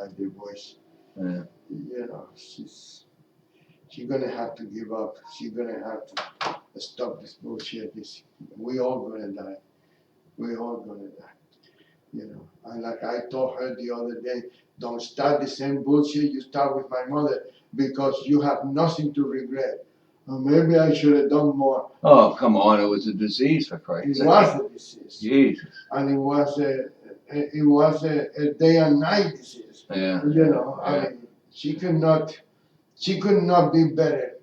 by the voice. Yeah. You know, she's gonna have to give up. She's gonna have to stop this bullshit. We all gonna die. We all gonna die. You know, and like I told her the other day, don't start the same bullshit you start with my mother because you have nothing to regret. Or maybe I should have done more. Oh, come on! It was a disease, for Christ's sake. It was a disease. Jesus. And it was a day and night disease. Yeah. You know, Yeah. I mean, she could not be better.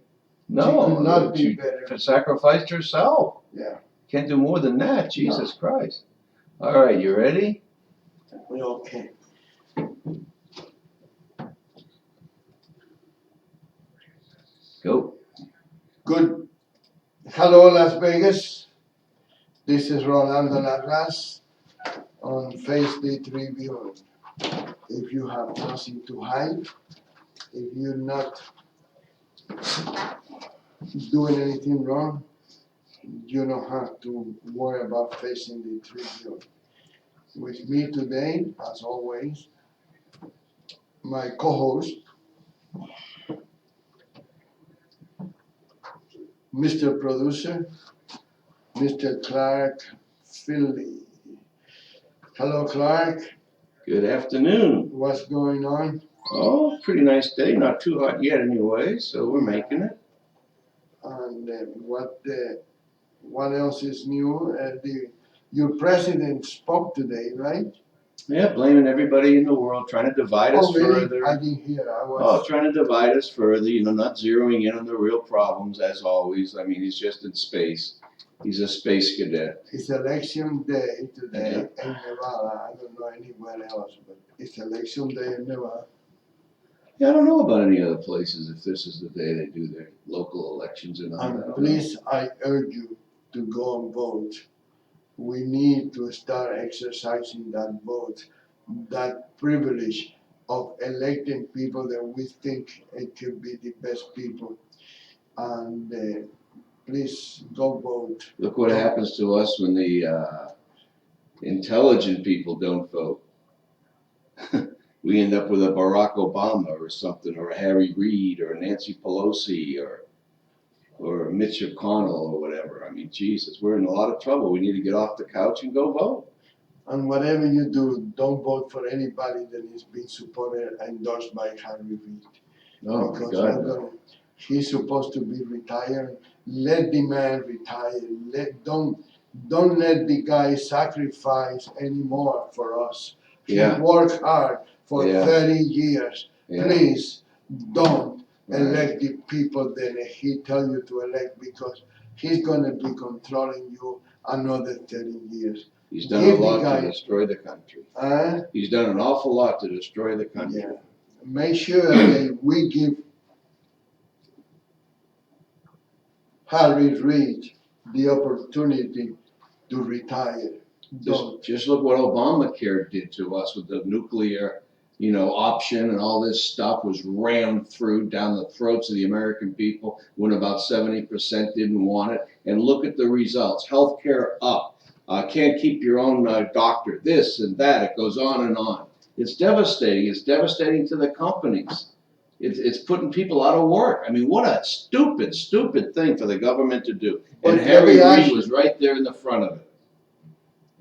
No, she could not be better. Sacrificed herself. Yeah. Can't do more than that. Jesus Christ. All right, you ready? Okay. Go. Good. Hello, Las Vegas. This is Rolando on Face the Tribune. If you have nothing to hide, if you're not doing anything wrong, you don't have to worry about facing the Tribune. With me today, as always, my co-host, Mr. Producer, Mr. Clark Finley. Hello, Clark. Good afternoon. What's going on? Oh, pretty nice day. Not too hot yet anyway, so we're making it. And what else is new? Your president spoke today, right? Yeah, blaming everybody in the world, trying to divide us really? further. I didn't hear. Trying to divide us further, not zeroing in on the real problems as always. I mean, he's just in space. He's a space cadet. It's election day today in Nevada. I don't know anywhere else, but it's election day in Nevada. Yeah, I don't know about any other places if this is the day they do their local elections and all that. Please, I urge you to go and vote. We need to start exercising that vote, that privilege of electing people that we think it could be the best people. And please go vote. Look what happens to us when the intelligent people don't vote. We end up with a Barack Obama or something, or a Harry Reid, or a Nancy Pelosi, or Mitch McConnell, or whatever. I mean, Jesus, we're in a lot of trouble. We need to get off the couch and go vote. And whatever you do, don't vote for anybody that is being supported and endorsed by Harry Reid. Oh, my God, no. He's supposed to be retired. Let the man retire. Don't let the guy sacrifice anymore for us. He worked hard for 30 years. Yeah. Please don't elect the people that he tell you to elect, because he's going to be controlling you another 30 years. He's done a lot to destroy the country. He's done an awful lot to destroy the country. Yeah. Make sure that we give Harry Reid the opportunity to retire. Just look what Obamacare did to us with the nuclear, option, and all this stuff was rammed through down the throats of the American people when about 70% didn't want it. And look at the results. Healthcare up. Can't keep your own doctor. This and that. It goes on and on. It's devastating. It's devastating to the companies. It's putting people out of work. I mean, what a stupid, stupid thing for the government to do. And Harry Reid was right there in the front of it.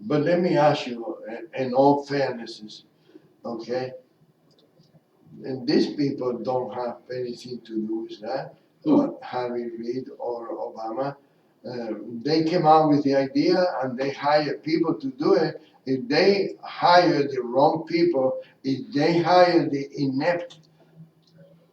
But let me ask you, in all fairness, okay? And these people don't have anything to do with that. Harry Reid or Obama. They came out with the idea and they hired people to do it. If they hire the wrong people, if they hire the inept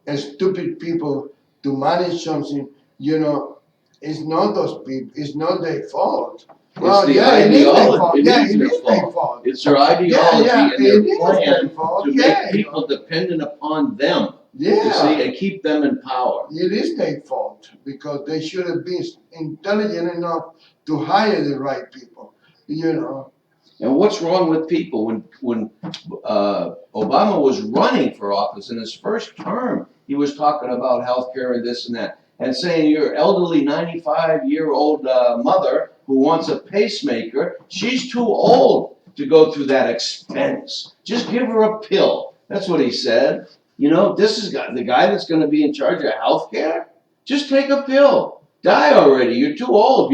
and stupid people to manage something, it's not those people, it's not their fault. It's the ideology. It is their fault. It's their ideology and their plan to make people dependent upon them. Yeah. You see, and keep them in power. It is their fault, because they should have been intelligent enough to hire the right people, And what's wrong with people? When Obama was running for office in his first term, he was talking about healthcare and this and that, and saying your elderly 95-year-old mother who wants a pacemaker, she's too old to go through that expense. Just give her a pill. That's what he said. You know, this is the guy that's going to be in charge of health care. Just take a pill. Die already. You're too old.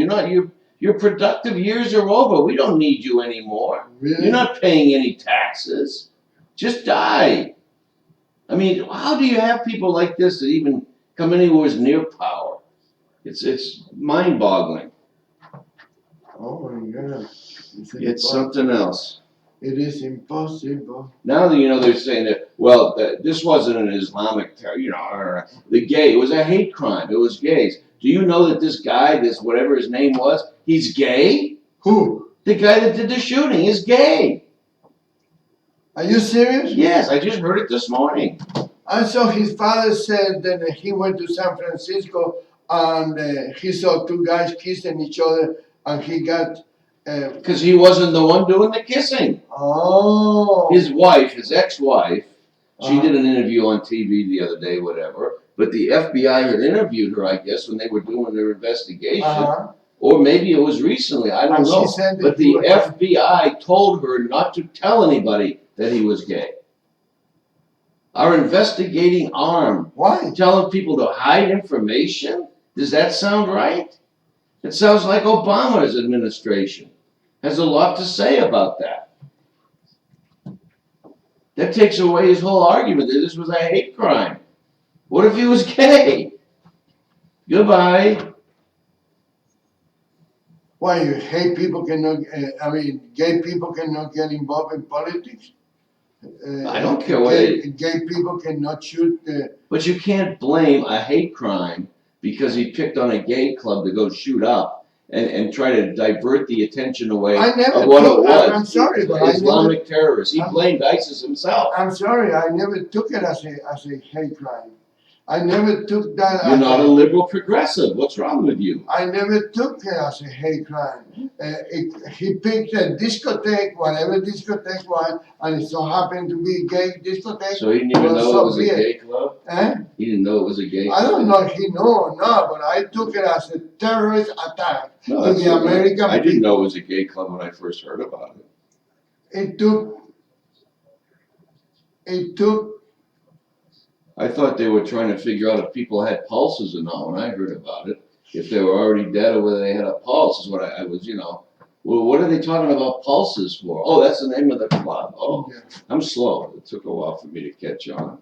Your productive years are over. We don't need you anymore. Really? You're not paying any taxes. Just die. I mean, how do you have people like this that even come anywhere near power? It's mind-boggling. Oh my God. It's something else. It is impossible. Now that they're saying that, well, this wasn't an Islamic terror, or the gay. It was a hate crime. It was gays. Do you know that this guy, this whatever his name was, he's gay? Who? The guy that did the shooting is gay. Are you serious? Yes, I just heard it this morning. And so his father said that he went to San Francisco and he saw two guys kissing each other and he got. Because he wasn't the one doing the kissing. Oh. His wife, his ex-wife, she Uh-huh. did an interview on TV the other day, whatever. But the FBI had interviewed her, I guess, when they were doing their investigation. Uh-huh. Or maybe it was recently, I don't And know. she said that But he the was- FBI told her not to tell anybody that he was gay. Our investigating arm Why? telling people to hide information? Does that sound right? It sounds like Obama's administration has a lot to say about that. That takes away his whole argument that this was a hate crime. What if he was gay? Goodbye. Why you hate people cannot? Gay people cannot get involved in politics. I don't care what gay people cannot shoot. But you can't blame a hate crime because he picked on a gay club to go shoot up and try to divert the attention away I never of what took- it was. I'm sorry, but I Islamic terrorists. He I'm- blamed ISIS himself. I'm sorry, I never took it as a hate crime. I never took that. You're as not a liberal progressive. What's wrong with you? I never took it as a hate crime. He picked a discotheque, whatever discotheque was, and it so happened to be a gay discotheque. So he didn't even Well, know so it was a be it. gay club? Eh? He didn't know it was a gay I club? don't know if he knew or not, but I took it as a terrorist attack No, to that's the okay. American I didn't people. know it was a gay club when I first heard about it. It took. I thought they were trying to figure out if people had pulses or not when I heard about it. If they were already dead or whether they had a pulse is what I was, Well, what are they talking about pulses for? Oh, that's the name of the club. Oh, Yeah. I'm slow. It took a while for me to catch on.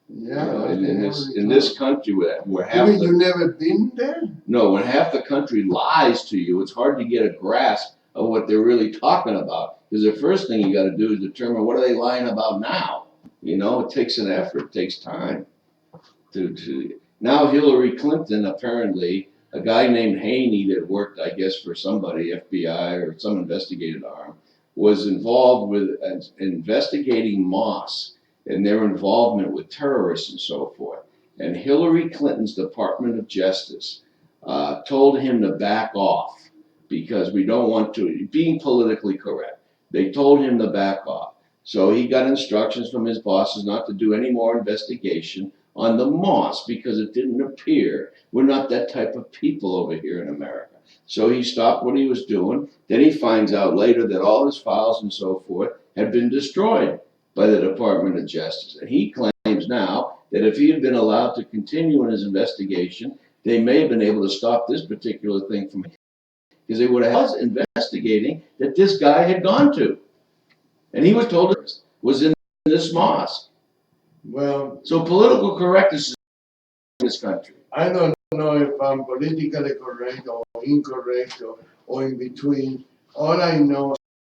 Yeah. In this country where You half mean you the, never been there? no, when half the country lies to you, it's hard to get a grasp of what they're really talking about. Because the first thing you got to do is determine what are they lying about now. It takes an effort, it takes time. Now Hillary Clinton, apparently, a guy named Haney that worked, I guess, for somebody, FBI or some investigative arm, was involved with investigating Moss and their involvement with terrorists and so forth. And Hillary Clinton's Department of Justice told him to back off because we don't want to, being politically correct, they told him to back off. So he got instructions from his bosses not to do any more investigation on the Moss because it didn't appear we're not that type of people over here in America. So he stopped what he was doing. Then he finds out later that all his files and so forth had been destroyed by the Department of Justice. And he claims now that if he had been allowed to continue in his investigation, they may have been able to stop this particular thing from because they would have been investigating that this guy had gone to. And he was told it was in this mosque. Well, So political correctness is in this country. I don't know if I'm politically correct or incorrect or in between. All I know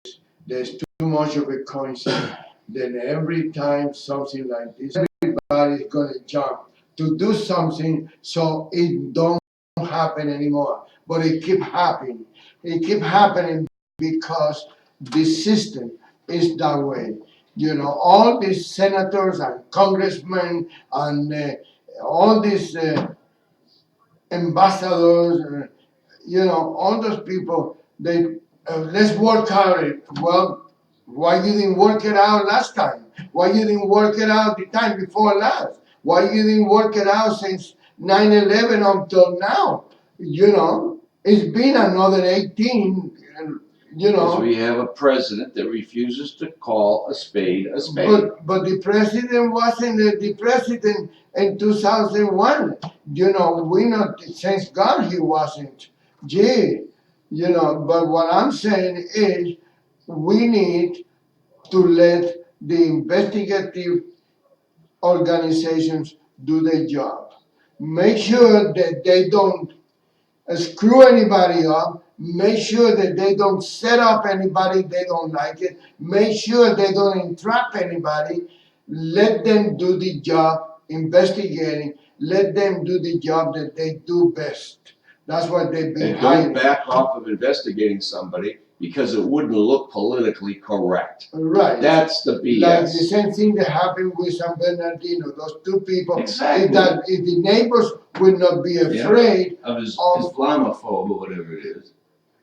is there's too much of a coincidence. Then every time something like this, everybody's gonna jump to do something so it don't happen anymore. But it keep happening. It keep happening because the system is that way. All these senators and congressmen and all these ambassadors, all those people, let's work out it. Well, why you didn't work it out last time? Why you didn't work it out the time before last? Why you didn't work it out since 9/11 until now? It's been another 18, You Because know, we have a president that refuses to call a spade a spade. but the president wasn't the president in 2001. You know, we not, thank God he wasn't. Gee, you know, but what I'm saying is we need to let the investigative organizations do their job. Make sure that they don't screw anybody up. Make sure that they don't set up anybody they don't like it. Make sure they don't entrap anybody. Let them do the job investigating. Let them do the job that they do best. That's what they've been And don't hiding. back off of investigating somebody because it wouldn't look politically correct. Right. That's the Like the BS. same thing that happened with San Bernardino. Those two people. Exactly. If the neighbors would not be afraid Of his of Islamophobe or whatever it is.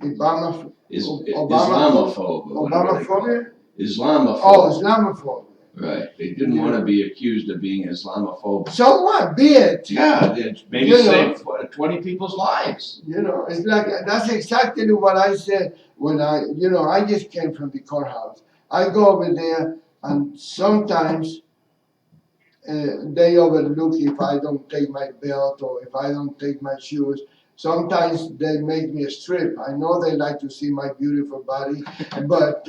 Obama, Islamophobe or whatever they call it. Obamaphobia? Islamophobe. Oh, Islamophobia. Right. They didn't want to be accused of being Islamophobe. So what? Be it. Yeah, it maybe You save 20 people's lives. You know, it's like that's exactly what I said when I just came from the courthouse. I go over there, and sometimes they overlook if I don't take my belt or if I don't take my shoes. Sometimes they make me strip. I know they like to see my beautiful body, but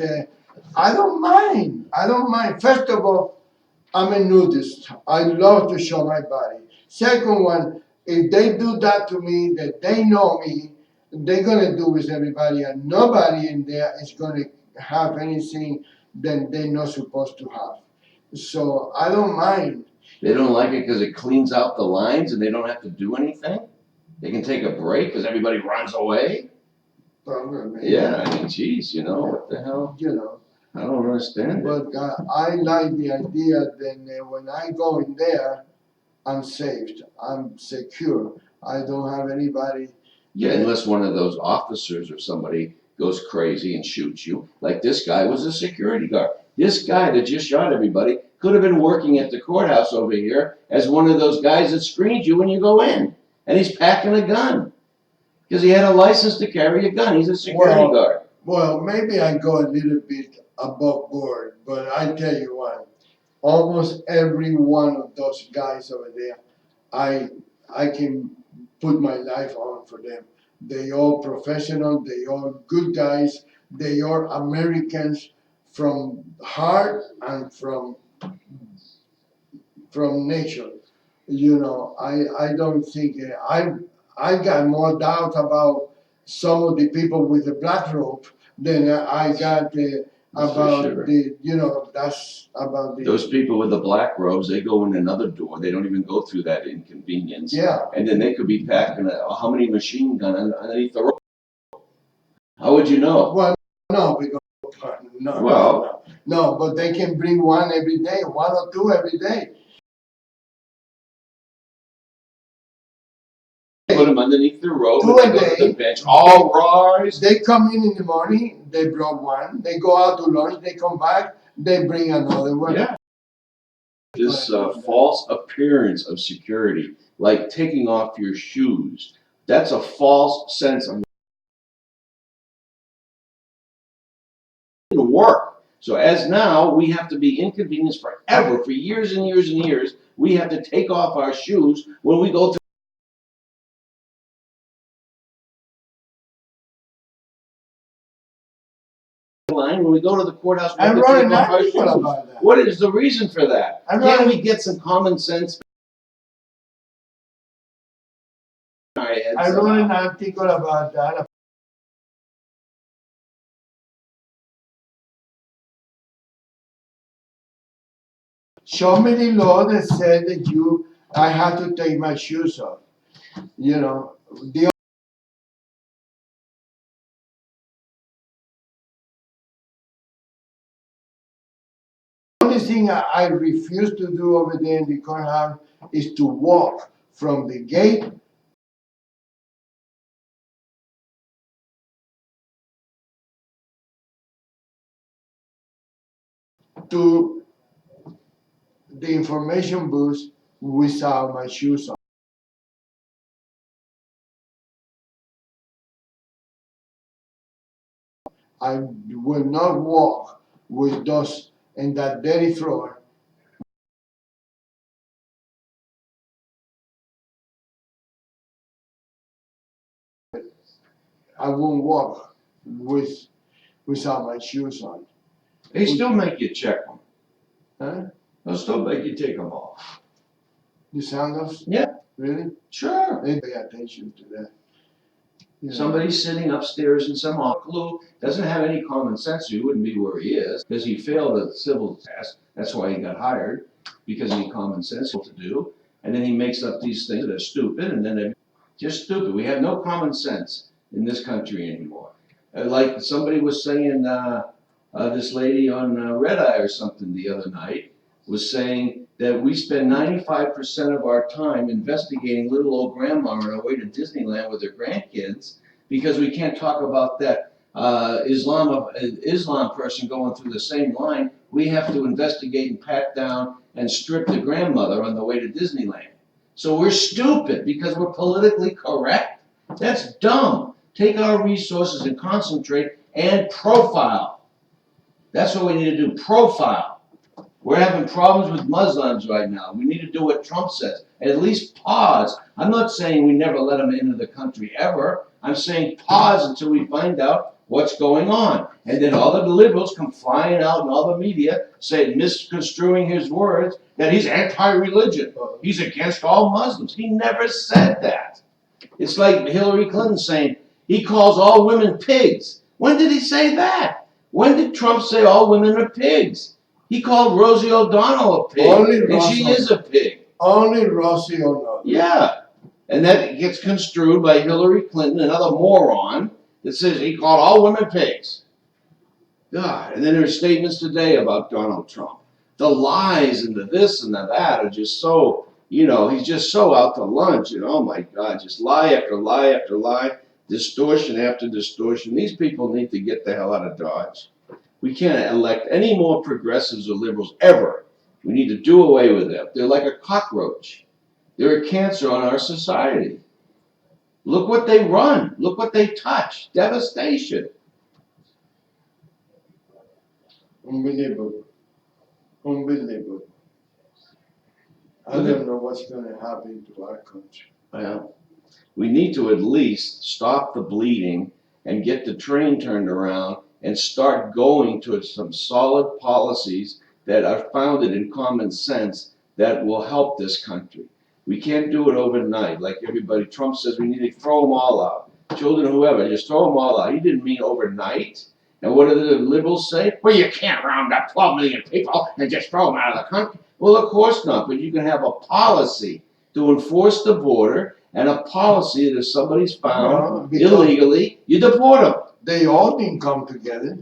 I don't mind. I don't mind. First of all, I'm a nudist. I love to show my body. Second one, if they do that to me, that they know me, they're gonna do with everybody, and nobody in there is gonna have anything that they're not supposed to have. So I don't mind. They don't like it because it cleans out the lines and they don't have to do anything. They can take a break because everybody runs away. Yeah, I mean, geez, what the hell? I don't understand it. But I like the idea that when I go in there, I'm saved. I'm secure. I don't have anybody. Yeah, unless one of those officers or somebody goes crazy and shoots you. Like this guy was a security guard. This guy that just shot everybody could have been working at the courthouse over here as one of those guys that screens you when you go in. And he's packing a gun. Because he had a license to carry a gun. He's a security guard. Well, maybe I go a little bit above board, but I tell you what, almost every one of those guys over there, I can put my life on for them. They all professional, they all good guys, they are Americans from heart and from nature. I don't think I got more doubt about some of the people with the black robe than I got about sure. that's about the. Those people with the black robes, they go in another door. They don't even go through that inconvenience. Yeah. And then they could be packing how many machine gun underneath the rope? How would you know? Well, no, because no, but they can bring one every day, one or two every day. Put them underneath the rope Two and a they go to day. the bench. All rise. They come in the morning, they brought one. They go out to lunch, they come back, they bring another one. Yeah. This false appearance of security, like taking off your shoes, that's a false sense of work. So as now, we have to be inconvenienced forever, for years and years and years. We have to take off our shoes when we go through the line. When we go to the courthouse, we have to take off our shoes. About that. What is the reason for that? Can't we get some common sense? I wrote an article about that. Show me the law that said that I have to take my shoes off. The only thing I refuse to do over there in the courthouse is to walk from the gate to the information booth without my shoes on. I will not walk with those in that dirty floor. I won't walk without my shoes on. They still make you check them. Huh? They'll still make you take them off. The sandals? Yeah. Really? Sure. They pay attention to that. You know. Somebody's sitting upstairs in some clue, doesn't have any common sense, he wouldn't be where he is, because he failed a civil test. That's why he got hired, because he had common sense to do. And then he makes up these things that are stupid, and then they're just stupid. We have no common sense in this country anymore. Like somebody was saying, this lady on Red Eye or something the other night was saying that we spend 95% of our time investigating little old grandma on her way to Disneyland with her grandkids because we can't talk about that Islam person going through the same line. We have to investigate and pat down and strip the grandmother on the way to Disneyland. So we're stupid because we're politically correct. That's dumb. Take our resources and concentrate and profile. That's what we need to do, profile. We're having problems with Muslims right now. We need to do what Trump says. At least pause. I'm not saying we never let them into the country ever. I'm saying pause until we find out what's going on. And then all the liberals come flying out in all the media saying, misconstruing his words, that he's anti-religion. He's against all Muslims. He never said that. It's like Hillary Clinton saying, he calls all women pigs. When did he say that? When did Trump say all women are pigs? He called Rosie O'Donnell a pig, and she is a pig. Only Rosie O'Donnell. Yeah, and that gets construed by Hillary Clinton, another moron, that says he called all women pigs. God, and then her statements today about Donald Trump. The lies and the this and the that are just so, he's just so out to lunch, oh my God, just lie after lie after lie, distortion after distortion. These people need to get the hell out of Dodge. We can't elect any more progressives or liberals ever. We need to do away with them. They're like a cockroach. They're a cancer on our society. Look what they run. Look what they touch. Devastation. Unbelievable. Unbelievable. I don't know what's going to happen to our country. Well, we need to at least stop the bleeding and get the train turned around and start going to some solid policies that are founded in common sense that will help this country. We can't do it overnight like everybody. Trump says we need to throw them all out. Children, whoever, just throw them all out. He didn't mean overnight. And what do the liberals say? Well, you can't round up 12 million people and just throw them out of the country. Well, of course not, but you can have a policy to enforce the border and a policy that if somebody's found illegally, you deport them. They all didn't come together.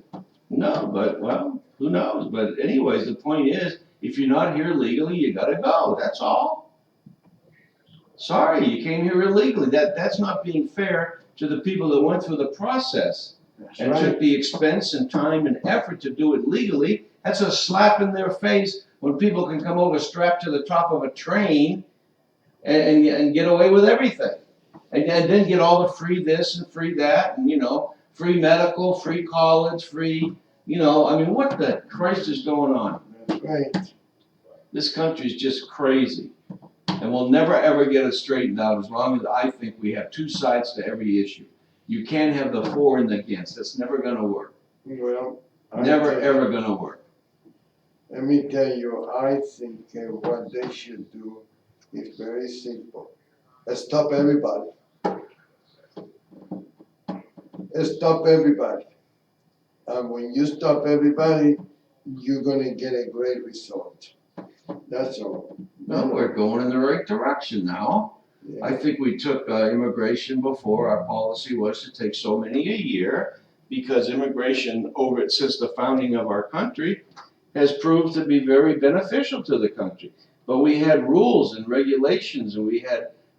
No, but, well, who knows? But anyways, the point is, if you're not here legally, you gotta go, that's all. Sorry, you came here illegally. That's not being fair to the people that went through the process and took the expense and time and effort to do it legally. That's a slap in their face when people can come over strapped to the top of a train and get away with everything. And then get all the free this and free that, and free medical, free college, free, what the Christ is going on? That's right. This country's just crazy. And we'll never ever get it straightened out as long as I think we have two sides to every issue. You can't have the for and the against. That's never gonna work. Well, Never ever gonna work. Let me tell you, I think what they should do is very simple. Stop everybody. Stop everybody. And when you stop everybody, you're gonna get a great result. That's all. No, we're going in the right direction now. Yeah. I think we took immigration before. Our policy was to take so many a year because immigration since the founding of our country has proved to be very beneficial to the country. But we had rules and regulations, and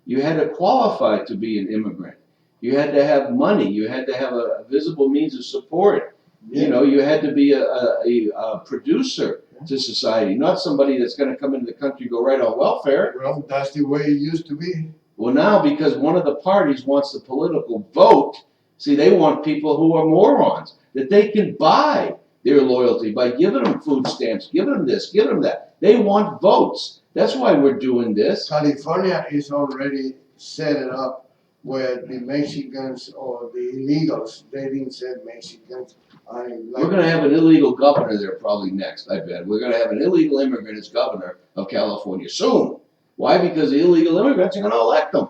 you had to qualify to be an immigrant. You had to have money. You had to have a visible means of support. Yeah. You had to be a producer to society, not somebody that's going to come into the country and go right on welfare. Well, that's the way it used to be. Well, now because one of the parties wants the political vote, see, they want people who are morons. that they can buy their loyalty by giving them food stamps, giving them this, giving them that. They want votes. That's why we're doing this. California is already set it up where the Mexicans or the illegals, they didn't say Mexicans. We're gonna have an illegal governor there probably next, I bet. We're gonna have an illegal immigrant as governor of California soon. Why? Because the illegal immigrants are gonna elect them.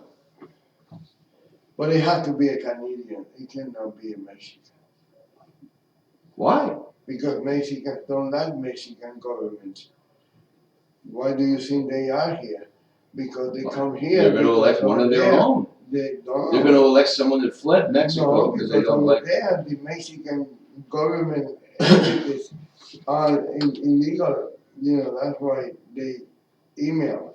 But it has to be a Canadian. It cannot be a Mexican. Why? Because Mexicans don't like Mexican government. Why do you think they are here? Because they come here. They're gonna elect one of their own. They don't. They're gonna elect someone that fled Mexico because they don't like. There, the Mexican government entities are illegal. You know, that's why they email.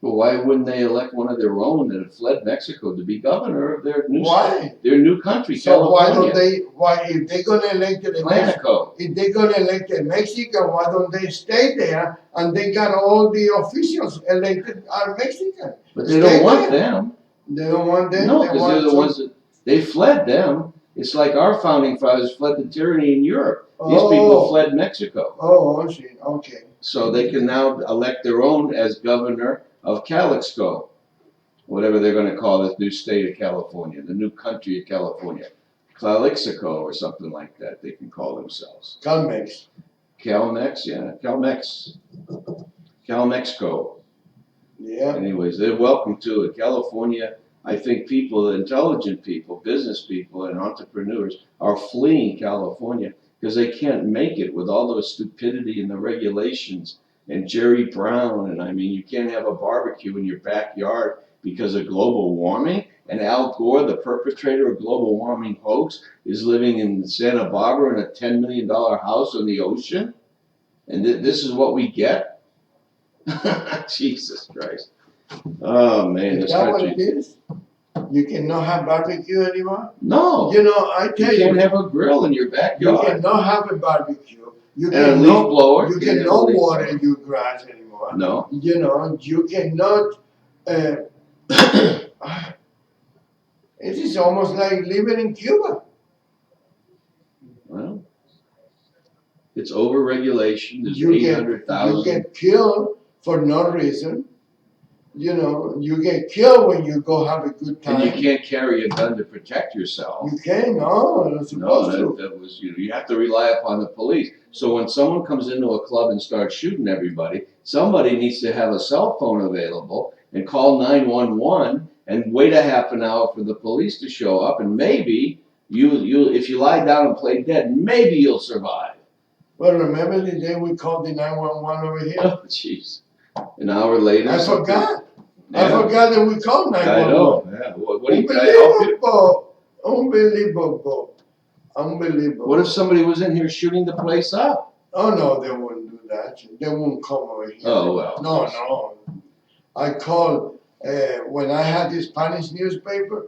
But why wouldn't they elect one of their own that had fled Mexico to be governor of their new Why? Their new country, So California? why don't they? Why if they're gonna elect a Mexico? If they're gonna elect a Mexican, why don't they stay there and they got all the officials elected are Mexican? But they don't want them. They don't want them. No, because they're the ones that they fled them. It's like our founding fathers fled the tyranny in Europe. These people fled Mexico. Oh, I see. Okay. So they can now elect their own as governor of Calixco, whatever they're going to call this new state of California, the new country of California, Calixico or something like that. They can call themselves. Calmex. Calmex, yeah, Calmex, Calmexco. Yeah. Anyways, they're welcome to it. California, I think people, intelligent people, business people, and entrepreneurs are fleeing California because they can't make it with all the stupidity and the regulations and Jerry Brown. And I mean, you can't have a barbecue in your backyard because of global warming. And Al Gore, the perpetrator of global warming hoax, is living in Santa Barbara in a $10 million house on the ocean. And this is what we get? Jesus Christ. Oh man, Is this that what country. it is? You cannot have barbecue anymore? No. You know, I tell You can't have a grill in your you backyard. cannot have a barbecue. You And a leaf blower. You Can't have a cannot leaf water blower. your grass anymore. No. You know, you cannot. It is almost like living in Cuba. Well, it's overregulation. There's You 800,000. get killed for no reason. You know, you get killed when you go have a good time. And you can't carry a gun to protect yourself. You can't. No, you're not supposed No, to. that was you have to rely upon the police. So when someone comes into a club and starts shooting everybody, somebody needs to have a cell phone available and call 911 and wait a half an hour for the police to show up, and maybe you if you lie down and play dead, maybe you'll survive. Well, remember the day we called the 911 over here? Oh, jeez. An hour later. I forgot. Yeah. I forgot that we called 911. I know. Yeah. What do you can I help you? Unbelievable. Unbelievable. What if somebody was in here shooting the place up? Oh, no, they wouldn't do that. They won't come over here. Oh, well. No. I called, when I had the Spanish newspaper,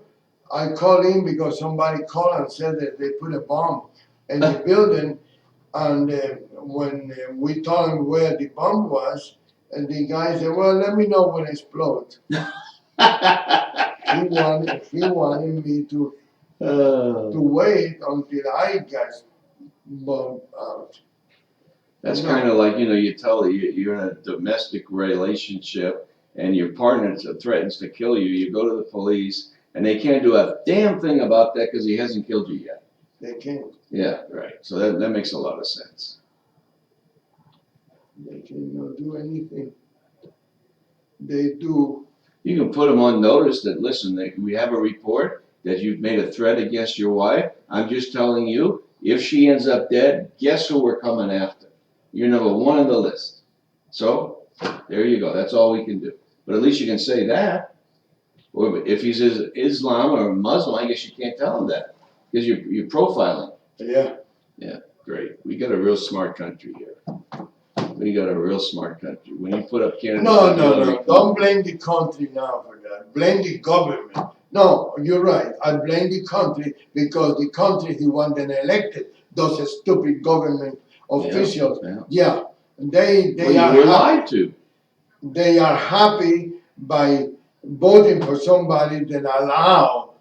I called in because somebody called and said that they put a bomb in the building. And when we told him where the bomb was, and the guy said, well, let me know when it explodes. He wanted me to wait until I got bombed out. That's No. kind of like, you tell you're in a domestic relationship and your partner threatens to kill you. You go to the police and they can't do a damn thing about that because he hasn't killed you yet. They can't. Yeah, right. So that makes a lot of sense. They cannot do anything. They do. You can put them on notice that, listen, we have a report that you've made a threat against your wife. I'm just telling you, if she ends up dead, guess who we're coming after? You're number one on the list. So, there you go. That's all we can do. But at least you can say that. Or if he's Islam or Muslim, I guess you can't tell him that. Because you're profiling. Yeah. Great. We got a real smart country here. We got a real smart country. When you put up Canada. No. Don't blame the country now for that. Blame the government. No, you're right. I blame the country because the country is the one that elected those stupid government officials. Yeah. They you were lied to. They are happy by voting for somebody that allow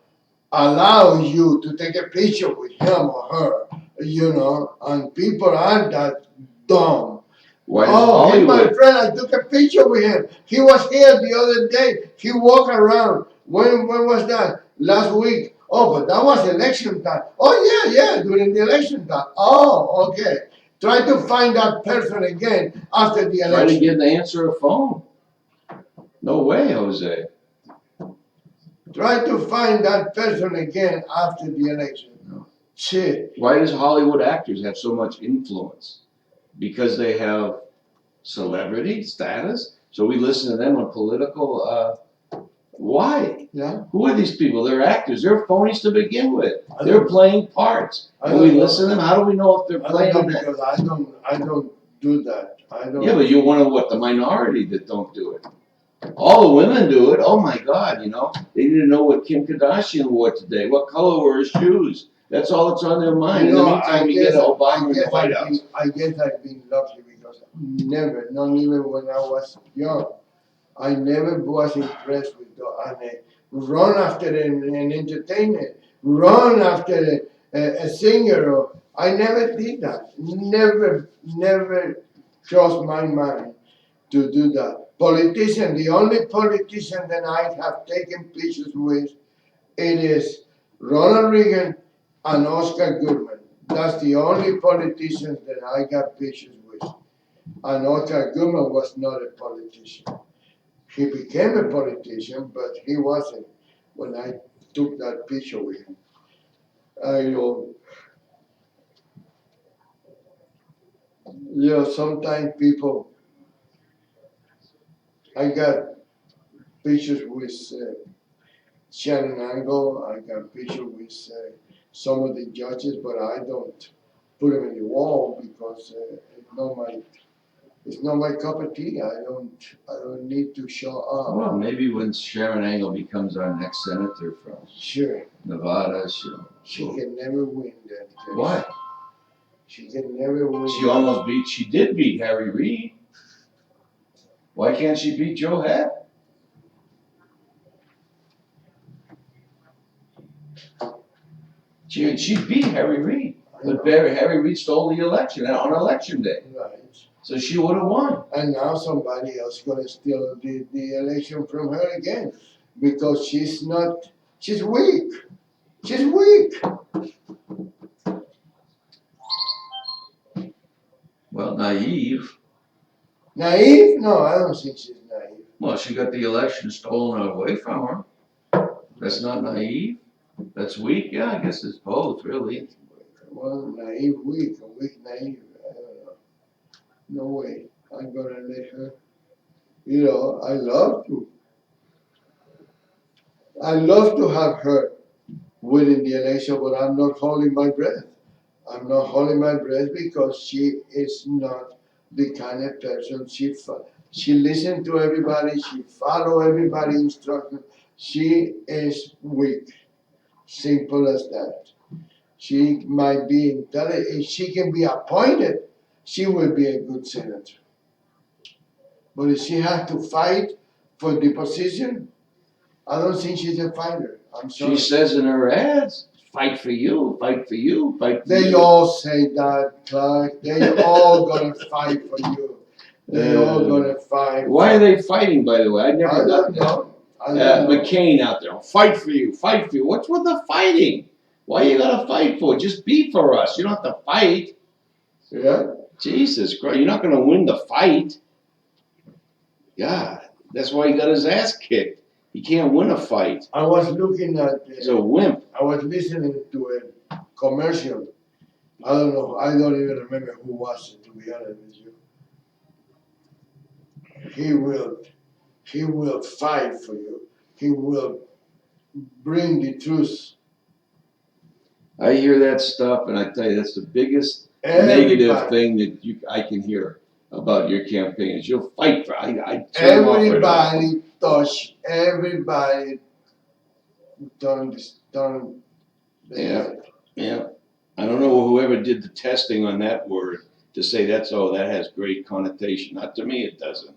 you to take a picture with him or her and people aren't that dumb. Why does Oh, he's my Hollywood? friend. I took a picture with him. He was here the other day. He walked around. When was that? Last week. Oh, but that was election time. Oh, yeah, during the election time. Oh, okay. Try to find that person again after the Try to election. get the answer a phone. No way, Jose. Try to find that person again after the election. No. Shit. Why does Hollywood actors have so much influence? Because they have celebrity status. So we listen to them on political. Why? Yeah. Who are these people? They're actors. They're phonies to begin with. I They're don't- playing parts. I And we don't know. listen to them. How do we know if they're I don't know playing that? because I don't do that. I don't. Yeah, but you're one of what, the minority that don't do it. All the women do it. Oh my God, they didn't know what Kim Kardashian wore today. What color were her shoes? That's all that's on their mind. In the meantime, we get Obama in the White House. I guess I've been lucky because never, not even when I was young, I never was impressed with run after an entertainer, run after a singer. I never did that. Never crossed my mind to do that. Politician, the only politician that I have taken pictures with, it is Ronald Reagan and Oscar Goodman. That's the only politicians that I got pictures with. And Oscar Goodman was not a politician. He became a politician, but he wasn't when I took that picture with him. Sometimes people, I got pictures with Shannon Angle, I got pictures with some of the judges, but I don't put them in the wall because it's not my cup of tea. I don't need to show up. Well, maybe when Sharon Angle becomes our next senator from Sure, Nevada, she can never win that case. Why? She can never win. She did beat Harry Reid. Why can't she beat Joe Head? She beat Harry Reid. But Harry Reid stole the election on election day. Right. So she would have won. And now somebody else gonna steal the election from her again because she's weak. She's weak. Well, naive. Naive? No, I don't think she's naive. Well, she got the election stolen away from her. That's not naive. That's weak. Yeah, I guess it's both, really. Well, naive, weak, or weak, naive. I don't know. No way. I'm gonna let her. I love to have her winning the election, but I'm not holding my breath. I'm not holding my breath because she is not the kind of person she listens to everybody, she follow everybody's instructions. She is weak. Simple as that. She might be intelligent. If she can be appointed, she will be a good senator. But if she has to fight for the position, I don't think she's a fighter. I'm sorry. She says in her ads, fight for you, fight for you, fight for you. They all say that, Clark. They all gonna fight for you. They all gonna fight. Why are they fighting, by the way? I never got that. McCain out there, fight for you, fight for you. What's with the fighting? Why you gotta fight for it? Just be for us. You don't have to fight. Yeah. Jesus Christ, you're not gonna win the fight. God, that's why he got his ass kicked. He can't win a fight. I was looking at. He's a wimp. I was listening to a commercial. I don't know. I don't even remember who was it. To be honest with you, he will fight for you. He will bring the truth. I hear that stuff, and I tell you, that's the biggest Everybody, negative thing that I can hear about your campaign is you'll fight for. I turn off right away. everybody done this. Yeah. I don't know whoever did the testing on that word to say that has great connotation. Not to me, it doesn't.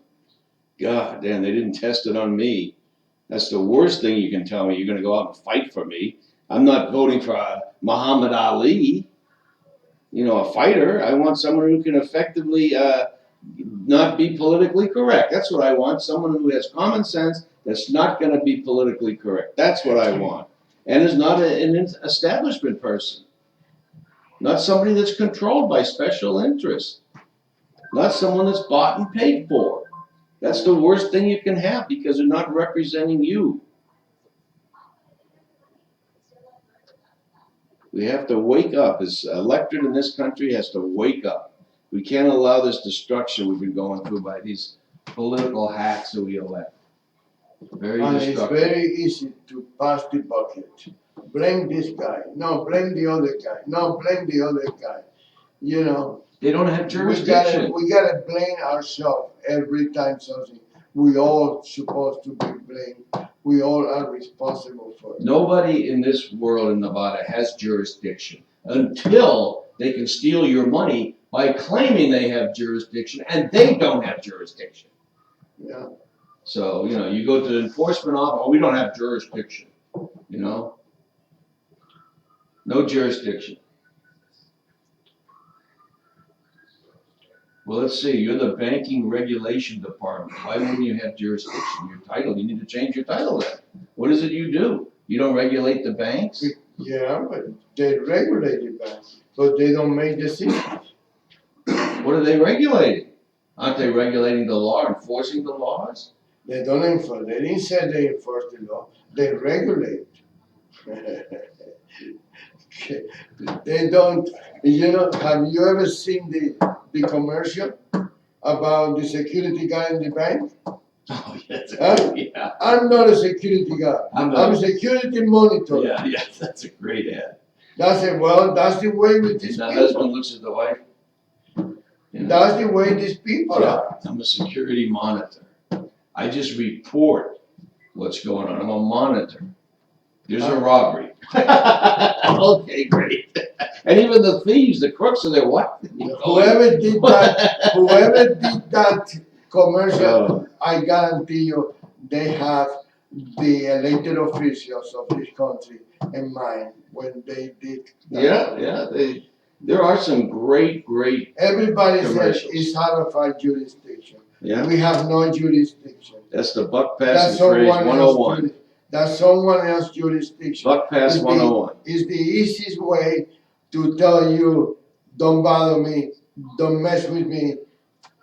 God damn, they didn't test it on me. That's the worst thing you can tell me. You're going to go out and fight for me. I'm not voting for Muhammad Ali. a fighter. I want someone who can effectively not be politically correct. That's what I want. Someone who has common sense that's not going to be politically correct. That's what I want. And is not an establishment person. Not somebody that's controlled by special interests. Not someone that's bought and paid for. That's the worst thing you can have because they're not representing you. We have to wake up. This electorate in this country has to wake up. We can't allow this destruction we've been going through by these political hacks that we elect. Very And it's destructive. very easy to pass the bucket. Blame this guy. No, blame the other guy. No, blame the other guy. You know, They don't have jurisdiction. we gotta blame ourselves every time something. We all supposed to be blamed. We all are responsible for it. Nobody in this world in Nevada has jurisdiction until they can steal your money by claiming they have jurisdiction, and they don't have jurisdiction. Yeah. So, you go to the enforcement office, oh, we don't have jurisdiction, No jurisdiction. Well, let's see, you're the banking regulation department. Why wouldn't you have jurisdiction? Your title, you need to change your title then. What is it you do? You don't regulate the banks? Yeah, but they regulate the banks, but they don't make decisions. What are they regulating? Aren't they regulating the law, enforcing the laws? They don't enforce. They didn't say they enforce the law. They regulate. They don't. Have you ever seen the commercial about the security guy in the bank? Oh, yes. Huh? Yeah. I'm not a security guy. I'm a security monitor. Yeah, that's a great ad. That's it. Well, that's the way with these The people. husband looks at the wife. That's the way these people are. I'm a security monitor. I just report what's going on. I'm a monitor. There's a robbery. Okay, great. And even the thieves, the crooks are there. What? Whoever did that commercial, I guarantee you, they have the elected officials of this country in mind when they did that. Yeah. There are some great Everybody says commercials. it's out of our jurisdiction. Yeah. We have no jurisdiction. That's the buck That's passing phrase someone 101. That's someone else's jurisdiction. Buck pass 101. It's the easiest way to tell you, don't bother me, don't mess with me,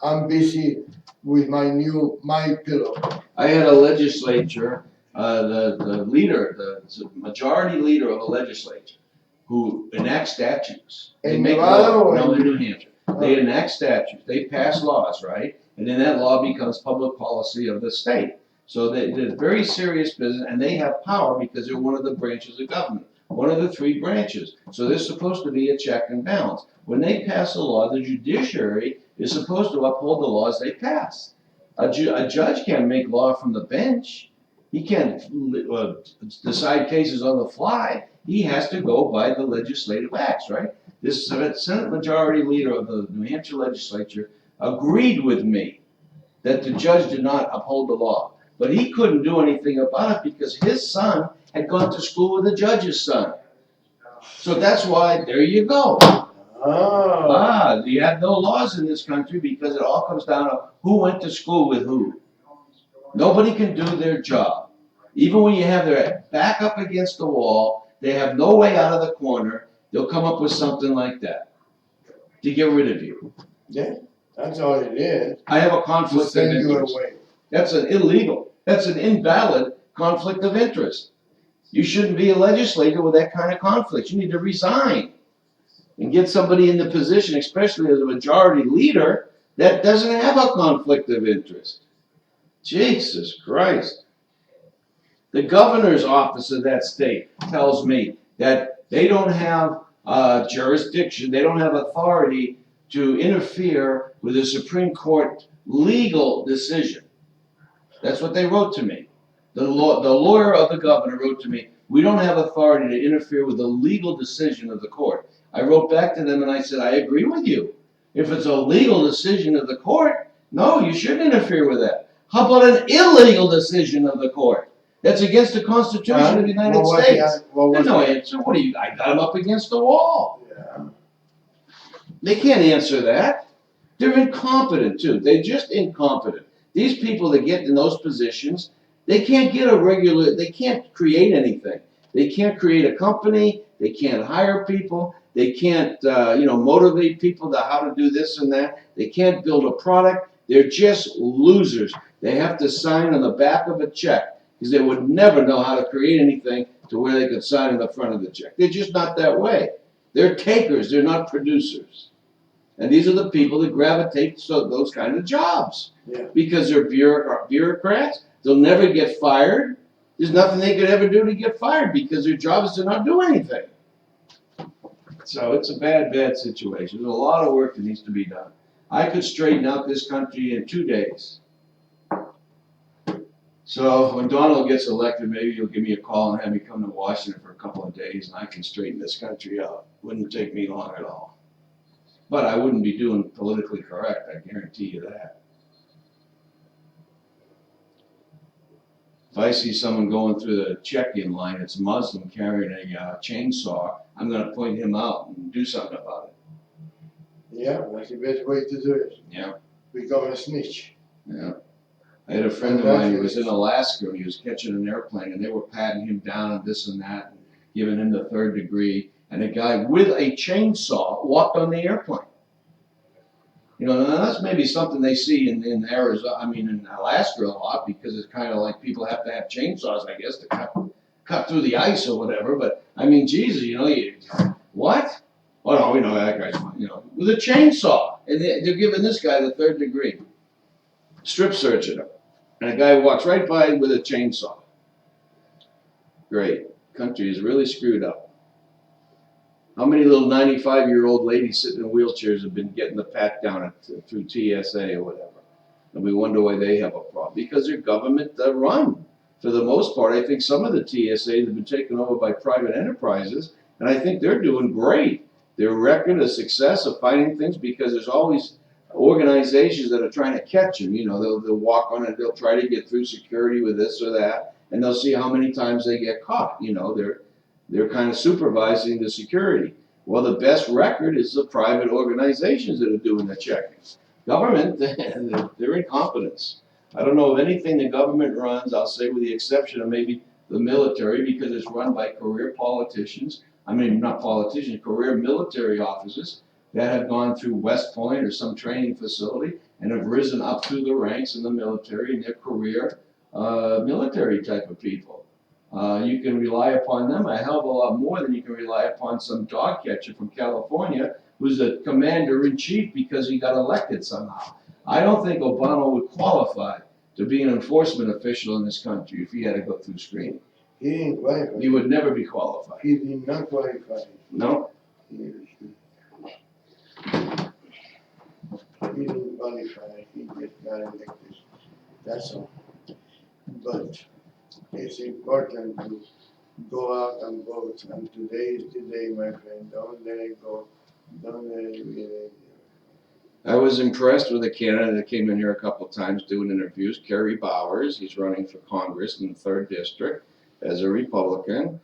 I'm busy with my pillow. I had a legislature, the leader, the majority leader of a legislature, who enact statutes. They In make Nevada law. or No, in- in New Hampshire. They enact statutes. They pass laws, right? And then that law becomes public policy of the state. So they're very serious business, and they have power because they're one of the branches of government, one of the three branches. So they're supposed to be a check and balance. When they pass a law, the judiciary is supposed to uphold the laws they pass. A judge can't make law from the bench. He can't decide cases on the fly. He has to go by the legislative acts, right? This Senate majority leader of the New Hampshire legislature agreed with me that the judge did not uphold the law. But he couldn't do anything about it because his son had gone to school with the judge's son. So that's why, there you go. Oh. You have no laws in this country because it all comes down to who went to school with who. Nobody can do their job. Even when you have their back up against the wall, they have no way out of the corner, they'll come up with something like that to get rid of you. Yeah, that's all it is. I have a To conflict of send you interest. away. That's an illegal, that's an invalid conflict of interest. You shouldn't be a legislator with that kind of conflict. You need to resign and get somebody in the position, especially as a majority leader, that doesn't have a conflict of interest. Jesus Christ. The governor's office of that state tells me that they don't have jurisdiction, they don't have authority to interfere with a Supreme Court legal decision. That's what they wrote to me. The lawyer of the governor wrote to me, we don't have authority to interfere with the legal decision of the court. I wrote back to them and I said, I agree with you. If it's a legal decision of the court, no, you shouldn't interfere with that. How about an illegal decision of the court? That's against the Constitution of the United States. There's no answer. What do you, I got him up against the wall. Yeah. They can't answer that. They're incompetent too. They're just incompetent. These people that get in those positions, they can't get a regular, they can't create anything. They can't create a company. They can't hire people. They can't, motivate people to how to do this and that. They can't build a product. They're just losers. They have to sign on the back of a check because they would never know how to create anything to where they could sign on the front of the check. They're just not that way. They're takers. They're not producers. And these are the people that gravitate to those kind of jobs. Yeah. Because they're bureaucrats. They'll never get fired. There's nothing they could ever do to get fired because their job is to not do anything. So it's a bad, bad situation. There's a lot of work that needs to be done. I could straighten out this country in 2 days. So when Donald gets elected, maybe he'll give me a call and have me come to Washington for a couple of days and I can straighten this country out. Wouldn't take me long at all. But I wouldn't be doing politically correct, I guarantee you that. If I see someone going through the check-in line that's Muslim carrying a chainsaw, I'm going to point him out and do something about it. Yeah, that's the best way to do it. Yeah. Become a snitch. Yeah. I had a friend of mine who was in Alaska and he was catching an airplane and they were patting him down and this and that and giving him the 3rd degree. And a guy with a chainsaw walked on the airplane. You know, that's maybe something they see in Arizona, in Alaska a lot because it's kind of like people have to have chainsaws, I guess, to cut through the ice or whatever. But, Jesus, what? Oh, no, we know that guy's fine, with a chainsaw. And they're giving this guy the 3rd degree. Strip searching him. And a guy walks right by with a chainsaw. Great. Country is really screwed up. How many little 95-year-old ladies sitting in wheelchairs have been getting the pat down through TSA or whatever? And we wonder why they have a problem. Because they're government run. For the most part, I think some of the TSAs have been taken over by private enterprises, and I think they're doing great. Their record of success of finding things, because there's always organizations that are trying to catch them. They'll walk on it, they'll try to get through security with this or that, and they'll see how many times they get caught. They're kind of supervising the security. Well, the best record is the private organizations that are doing the checking. Government, they're incompetence. I don't know of anything the government runs, I'll say with the exception of maybe the military, because it's run by career politicians. Not politicians, career military officers that have gone through West Point or some training facility and have risen up through the ranks in the military, and they're career military type of people. You can rely upon them a hell of a lot more than you can rely upon some dog catcher from California who's a commander-in-chief because he got elected somehow. I don't think Obama would qualify to be an enforcement official in this country if he had to go through screening. He didn't qualify. He would never be qualified. He did not qualify. No? He didn't qualify. He just got elected. That's all. But it's important to go out and vote. And today is the day, my friend. Don't let it go. Don't let it be there. I was impressed with a candidate that came in here a couple of times doing interviews, Kerry. He's running for Congress in the 3rd District as a Republican.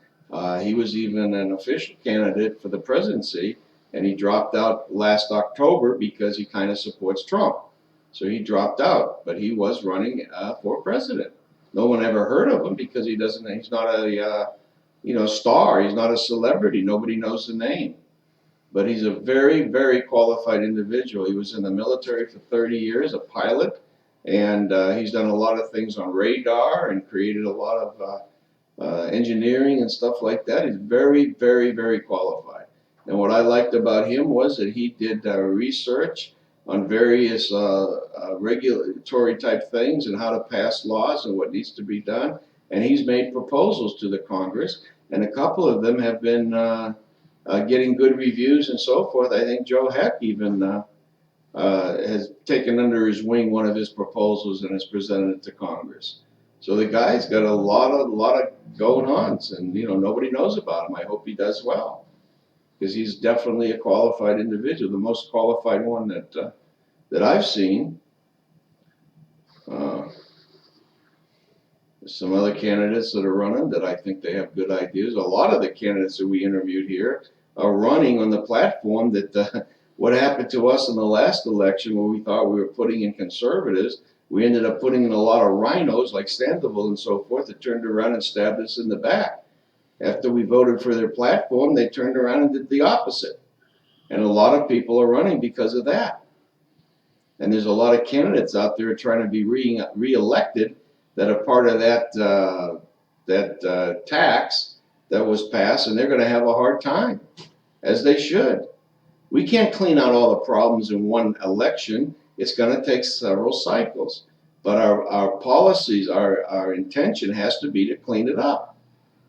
He was even an official candidate for the presidency, and he dropped out last October because he kind of supports Trump. So he dropped out, but he was running for president. No one ever heard of him because he's not a star. He's not a celebrity. Nobody knows the name. But he's a very, very qualified individual. He was in the military for 30 years, a pilot, and he's done a lot of things on radar and created a lot of engineering and stuff like that. He's very, very, very qualified. And what I liked about him was that he did research on various regulatory type things and how to pass laws and what needs to be done. And he's made proposals to the Congress, and a couple of them have been getting good reviews and so forth. I think Joe Heck even has taken under his wing one of his proposals and has presented it to Congress. So the guy's got a lot of going on, and nobody knows about him. I hope he does well, because he's definitely a qualified individual, the most qualified one that I've seen. There's some other candidates that are running that I think they have good ideas. A lot of the candidates that we interviewed here are running on the platform that What happened to us in the last election where we thought we were putting in conservatives, we ended up putting in a lot of rhinos like Sandoval and so forth that turned around and stabbed us in the back. After we voted for their platform, they turned around and did the opposite. And a lot of people are running because of that. And there's a lot of candidates out there trying to be re-elected that are part of that tax that was passed, and they're going to have a hard time, as they should. We can't clean out all the problems in one election. It's going to take several cycles. But our policies, our intention has to be to clean it up.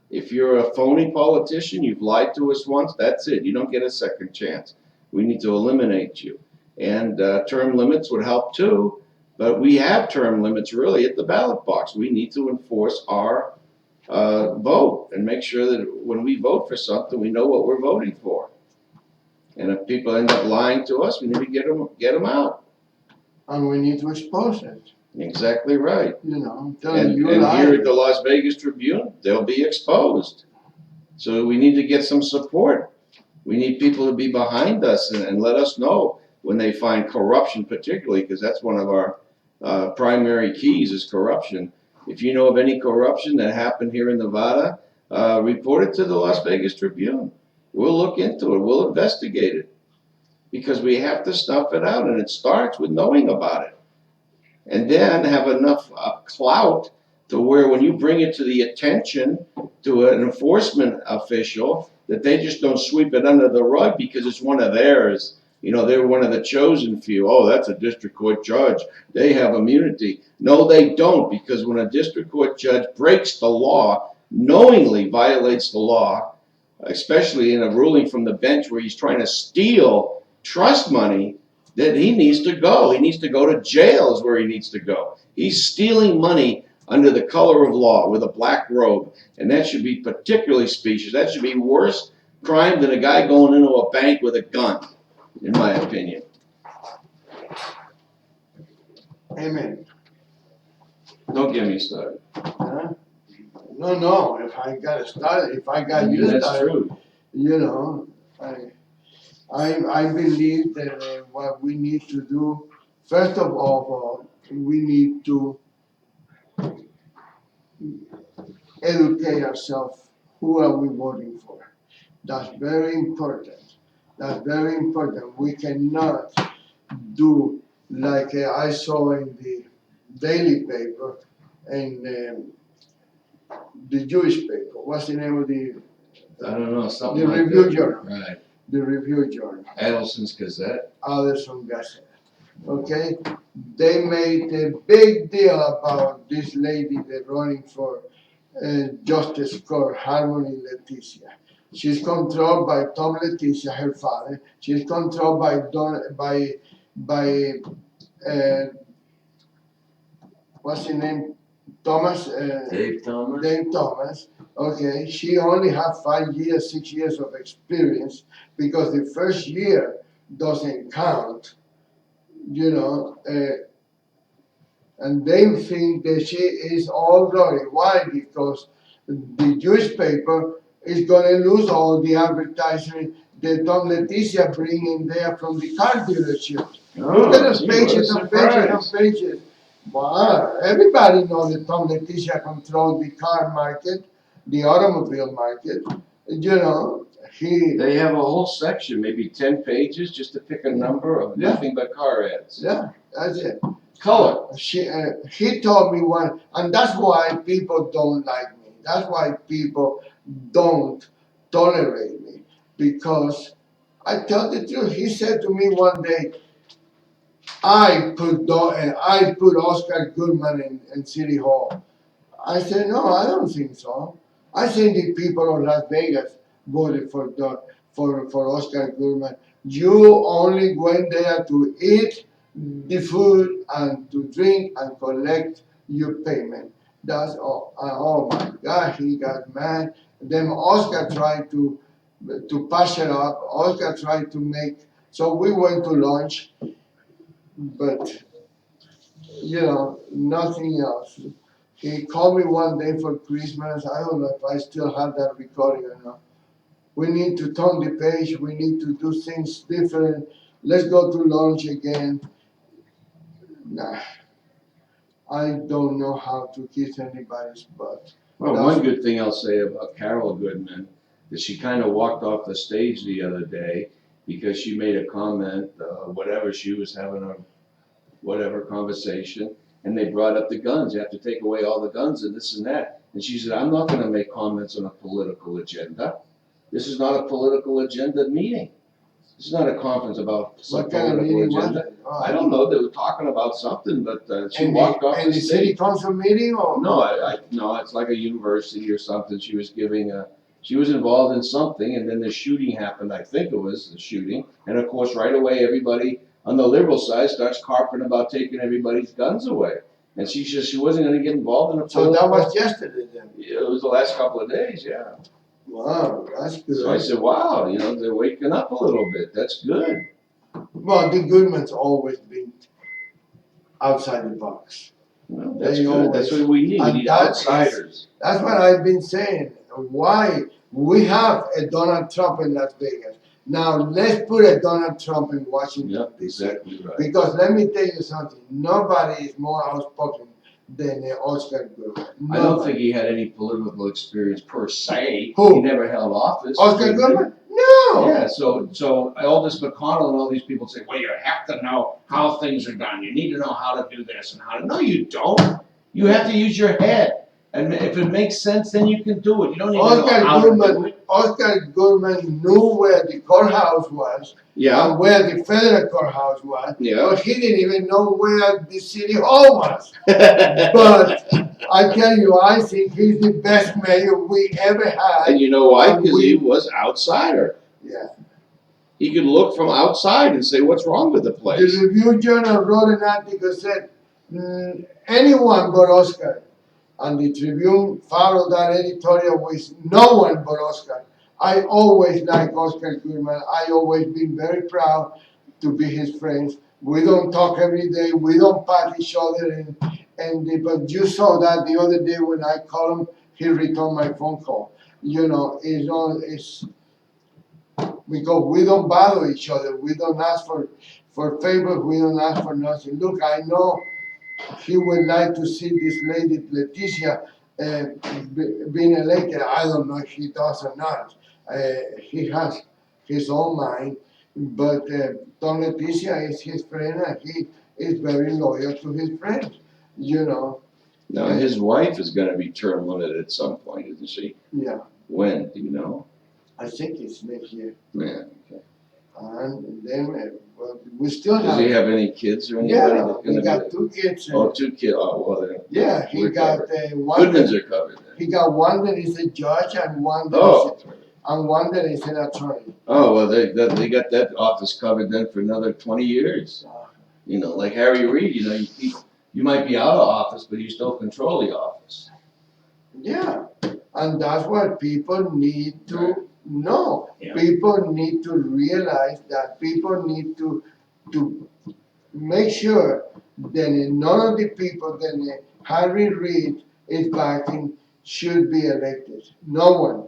If you're a phony politician, you've lied to us once, that's it. You don't get a second chance. We need to eliminate you. And term limits would help too, but we have term limits really at the ballot box. We need to enforce our vote and make sure that when we vote for something, we know what we're voting for. And if people end up lying to us, we need to get them out. And we need to expose it. Exactly right. You know, And here at the Las Vegas Tribune, they'll be exposed. So we need to get some support. We need people to be behind us and let us know when they find corruption, particularly, because that's one of our primary keys is corruption. If you know of any corruption that happened here in Nevada, report it to the Las Vegas Tribune. We'll look into it. We'll investigate it because we have to snuff it out, and it starts with knowing about it. And then have enough clout to where when you bring it to the attention to an enforcement official, that they just don't sweep it under the rug because it's one of theirs. You know, they're one of the chosen few. Oh, that's a district court judge. They have immunity. No, they don't, because when a district court judge breaks the law, knowingly violates the law, especially in a ruling from the bench where he's trying to steal trust money, that he needs to go. He needs to go to jail is where he needs to go. He's stealing money under the color of law with a black robe, and that should be particularly specious. That should be worse crime than a guy going into a bank with a gun, in my opinion. Amen. Don't get me started. Huh? No, if I got started, if I got you That's started, true. you know, I believe that what we need to do, first of all, we need to educate ourselves. Who are we voting for? That's very important. That's very important. We cannot do like I saw in the daily paper and the Jewish paper. What's the name of I don't know, something the like Review that. Journal? Right. The Review Journal. Adelson's Gazette. Addison Gazette. Okay, they made a big deal about this lady that's running for Justice Court, Harmony Leticia. She's controlled by Tom Leticia, her father. She's controlled by what's his name? Thomas. Dave Thomas. Dave Thomas. Okay, she only had 5 years, 6 years of experience because the first year doesn't count. You know, and they think that she is all glory. Why? Because the Jewish paper is going to lose all the advertising that Tom Leticia bring in there from the car dealerships. Look at those pages and pages and pages. Wow, everybody knows that Tom Leticia controls the car market, the automobile market. You know, They have a whole section, maybe 10 pages, just to pick a number of nothing but car ads. Yeah, that's it. Color. He told me one, and that's why people don't like me. That's why people don't tolerate me, because I tell the truth. He said to me one day, I put Oscar Goodman in City Hall. I said, no, I don't think so. I think the people of Las Vegas voted for Oscar Goodman. You only went there to eat the food and to drink and collect your payment. That's all. Oh my God, he got mad. Then Oscar tried to patch it up. Oscar tried to make. So we went to lunch, but you know, nothing else. He called me one day for Christmas. I don't know if I still have that recording or not. We need to turn the page. We need to do things different. let's go to lunch again. Nah, I don't know how to kiss anybody's butt. Well, That's- one good thing I'll say about Carol Goodman is she kind of walked off the stage the other day because she made a comment, whatever, she was having a whatever conversation, and they brought up the guns. You have to take away all the guns and this and that. And she said, I'm not going to make comments on a political agenda. This is not a political agenda meeting. This is not a conference about some What kind of political meeting was agenda. it? Oh, I don't know. They were talking about something, but she And walked off and the the city stage. council meeting or? No, no, it's like a university or something. She was giving a, she was involved in something, and then the shooting happened. I think it was the shooting, and of course, right away, everybody on the liberal side starts carping about taking everybody's guns away. And she said she wasn't going to get involved in a So that political. was yesterday then? It was the last couple of days, yeah. Wow, that's good. So I said, wow, you know, they're waking up a little bit. That's good. Well, the Goodman's always been outside the box. Well, that's They good. That's always- what we need. We and need that outsiders. That's what I've been saying. Why we have a Donald Trump in Las Vegas. Now let's put a Donald Trump in Washington Yeah, D.C. exactly right. Because let me tell you something. Nobody is more outspoken than Oscar Goodman. I don't think he had any political experience per se. Who? He never held office. Oscar Goodman? No. Yeah, so Aldous McConnell and all these people say, well, you have to know how things are done. You need to know how to do this and how to. No, you don't. You have to use your head. And if it makes sense, then you can do it. You don't even know Oscar how to do Goodman, it. Oscar Goodman knew where the courthouse was Yeah, and where the federal courthouse was, yeah. but he didn't even know where the city hall was. But I tell you, I think he's the best mayor we ever had. And you know why? And Because we- he was outsider. Yeah. He could look from outside and say, what's wrong with the The place? Review Journal wrote an article said, anyone but Oscar. And the Tribune followed that editorial with no one but Oscar. I always like Oscar Goodman. I always been very proud to be his friends. We don't talk every day. We don't pat each other. But you saw that the other day when I called him, he returned my phone call. You know, it's because we don't bother each other. We don't ask for favors. We don't ask for nothing. Look, I know he would like to see this lady Leticia being elected. I don't know if he does or not. He has his own mind, but Don Leticia is his friend and he is very loyal to his friends, you know. Now, his wife is going to be term limited at some point, isn't she? Yeah, When? Do you know? I think it's next year. Yeah. Okay. And then well, we still Does have. he have any kids or anybody Yeah, that's he going got to two kids. be? Oh, 2 kids. Oh, well, then. Yeah, he we're got covered. one. Goodmans are covered then. He got one that is a judge and one that Oh. is and one that is an attorney. Oh, well, they got that office covered then for another 20 years. You know, like Harry Reid, you know, you might be out of office, but you still control the office. Yeah, and that's what people need to Right. know. Yeah. People need to realize that people need to make sure that none of the people that Harry Reid is backing should be elected. No one.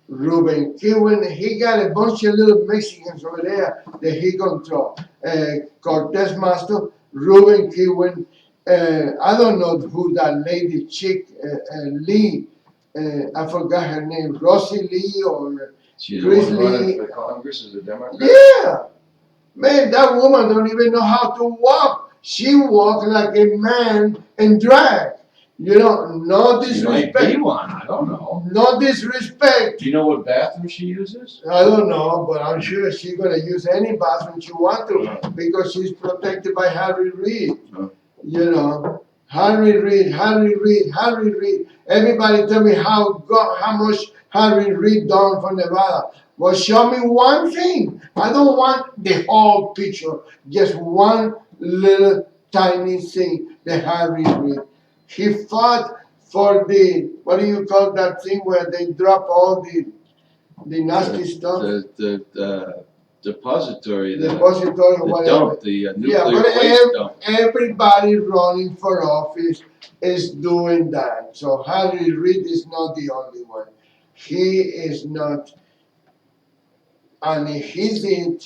Ruben Kewen, he got a bunch of little Mexicans over there that he control. Cortez Masto, Ruben Kewen, I don't know who that lady chick, Lee, I forgot her name, Rosie Lee or, She's the Chris one running Lee. for Congress as a Democrat. yeah. Man, that woman don't even know how to walk. She walk like a man in drag. You know, no She might be disrespect. one. I don't know. No disrespect. Do you know what bathroom she uses? I don't know, but I'm sure she's gonna use any bathroom she wants to because she's protected by Harry Reid. Huh. You know, Harry Reid, Harry Reid, Harry Reid. Everybody tell me how much Harry Reid done for Nevada. Well, show me one thing. I don't want the whole picture. Just one little tiny thing that Harry Reid. He fought for the, what do you call that thing where they drop all the nasty stuff? The depository, The the depository or whatever. dump, the Yeah, nuclear but waste dump. everybody running for office is doing that. So Harry Reid is not the only one. He is not, and he did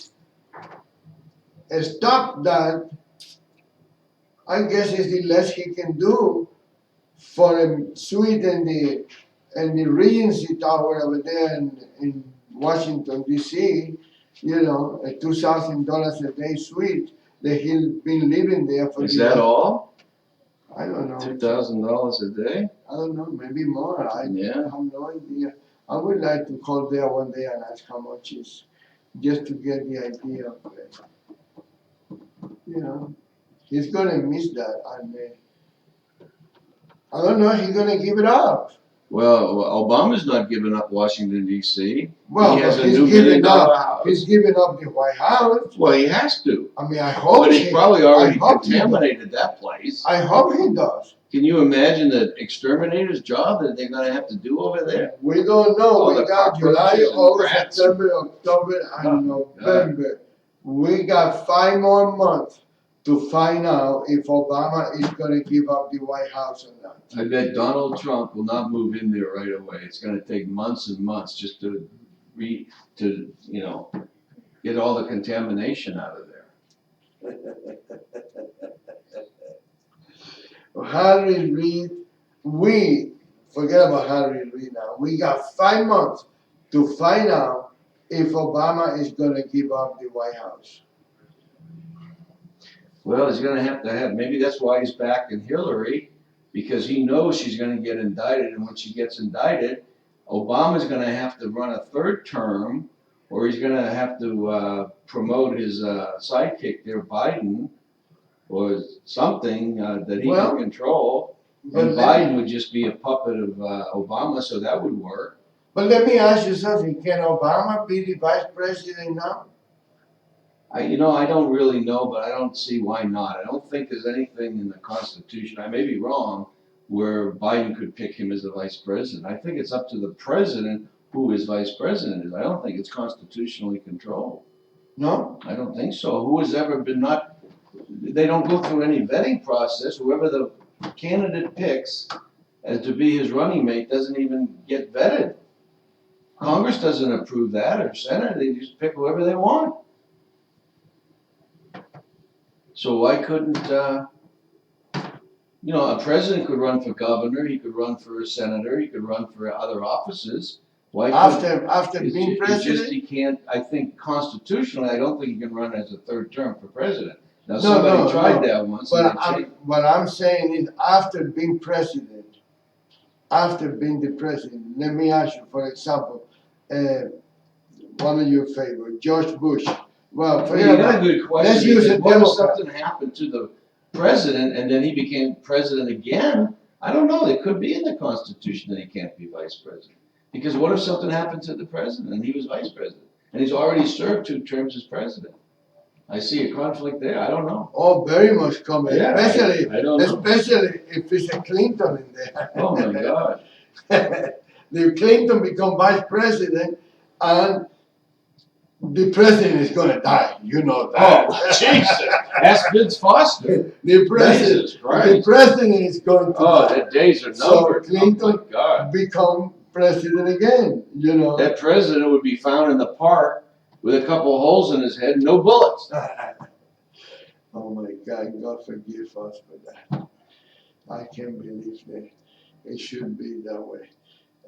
stop that, I guess it's the less he can do for a suite in the Regency Tower over there in Washington D.C. You know, a $2,000 a day suite that he'll been living there for. Is that all? I don't know. $2,000 a day? I don't know, maybe more. I Yeah. have no idea. I would like to call there one day and ask how much is, just to get the idea of it. You know, he's gonna miss that, and I don't know. He's gonna give it up. Well, Obama's not giving up Washington, D.C. Well, He has but a he's new $1 giving million up. house. He's giving up the White House. Well, he has to. I mean, I hope. But he's probably already I hope he does. contaminated that place. I hope he does. Can you imagine the exterminator's job that they're going to have to do over there? We don't know. All We the got July, cockroaches and August, rats. September, October, and November. We got 5 more months to find out if Obama is going to give up the White House or not. I bet Donald Trump will not move in there right away. It's going to take months and months just to get all the contamination out of there. Harry Reid, we forget about Harry Reid now. We got 5 months to find out if Obama is going to give up the White House. Well, he's going to have, maybe that's why he's backing Hillary, because he knows she's going to get indicted, and when she gets indicted, Obama's going to have to run a 3rd term, or he's going to have to promote his sidekick there, Biden, or something that he can control. And Biden would just be a puppet of Obama, so that would work. But let me ask you something. Can Obama be the vice president now? I don't really know, but I don't see why not. I don't think there's anything in the Constitution, I may be wrong, where Biden could pick him as the vice president. I think it's up to the president who his vice president is. I don't think it's constitutionally controlled. No? I don't think so. Who has ever been not, they don't go through any vetting process. Whoever the candidate picks as to be his running mate doesn't even get vetted. Congress doesn't approve that, or Senate, they just pick whoever they want. So why couldn't, a president could run for governor, he could run for a senator, he could run for other offices. Why after being president? He can't, I think constitutionally, I don't think he can run as a 3rd term for president. Now, somebody tried that once. But what I'm saying is, after being president, after being the president, let me ask you, for example, one of your favorites, George Bush. Well, you got a good question. Let's use a what if Democrat. something happened to the president and then he became president again? I don't know. It could be in the Constitution that he can't be vice president. Because what if something happened to the president and he was vice president? And he's already served 2 terms as president. I see a conflict there. I don't know. Oh, very much coming. Yeah, especially, I don't know. Especially if it's a Clinton in there. Oh my God. The Clinton become vice president and the president is going to die. You know that. Oh, Jesus. That's Vince Foster. The president is going to die. Oh, the days are numbered. So Clinton God. become president again, That president would be found in the park with a couple of holes in his head and no bullets. Oh my God, God forgive us for that. I can't believe that it should be that way.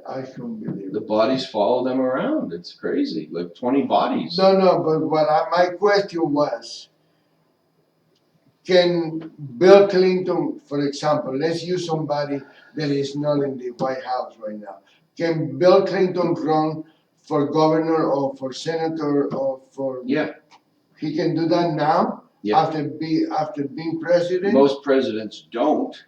I couldn't believe it. The bodies follow them around. It's crazy. Like 20 bodies. No, but my question was, can Bill Clinton, for example, let's use somebody that is not in the White House right now. Can Bill Clinton run for governor or for senator or for? Yeah. He can do that now? Yeah. After being president? Most presidents don't,